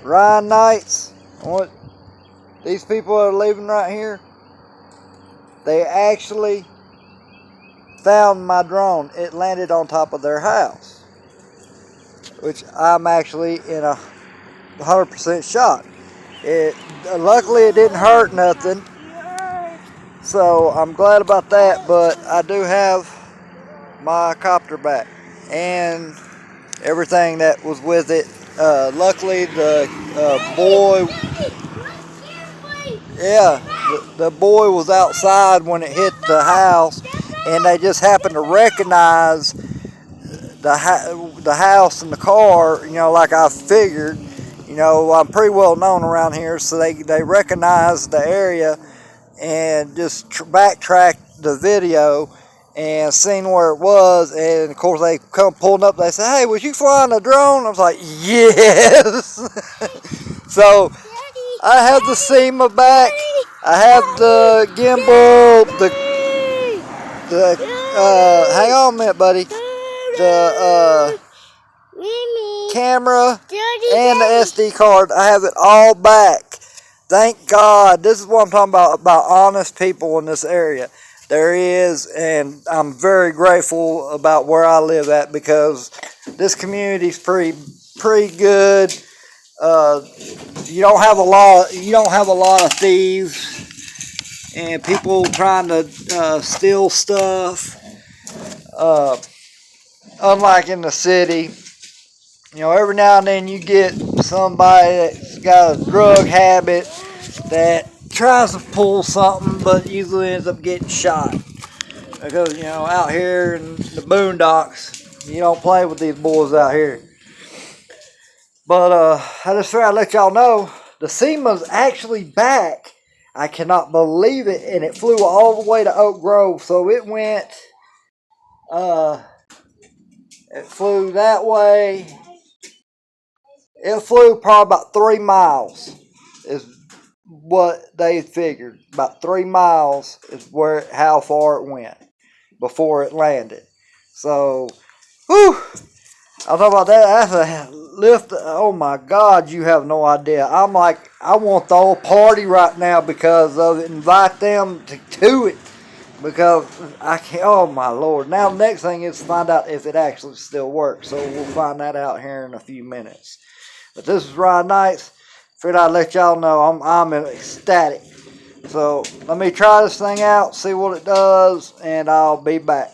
Ryan nights. What? These people are leaving right here. They actually found my drone. It landed on top of their house, which I'm actually in 100% shock. Luckily it didn't hurt nothing, so I'm glad about that. But I do have my copter back and everything that was with it. Luckily the boy, the boy was outside when it hit the house, and they just happened to recognize the house and the car, like I figured. I'm pretty well known around here, so they recognized the area and just backtracked the video and seen where it was. And of course they come pulling up, they say, "Hey, was you flying a drone?" I was like, "Yes." So I have the SEMA back, I have the gimbal, hang on a minute, buddy, the camera and the SD card. I have it all back. Thank God. This is what I'm talking about honest people in this area. There is, and I'm very grateful about where I live at, because this community's pretty good. You don't have a lot of thieves and people trying to steal stuff. Unlike in the city, every now and then you get somebody that's got a drug habit that tries to pull something, but usually ends up getting shot. Because, out here in the boondocks, you don't play with these boys out here. But I just figured I'd let y'all know the SEMA's actually back. I cannot believe it, and it flew all the way to Oak Grove. So it went, it flew that way. It flew probably about 3 miles is what they figured. About 3 miles is how far it went before it landed. So, whew, I'll talk about that. That's a lift. Oh my God, you have no idea. I'm like, I want the whole party right now because of it. Invite them to it, because I can't. Oh my Lord. Now the next thing is to find out if it actually still works. So we'll find that out here in a few minutes. But this is Ryan Nights. Figured I'd let y'all know I'm ecstatic. So let me try this thing out, see what it does, and I'll be back.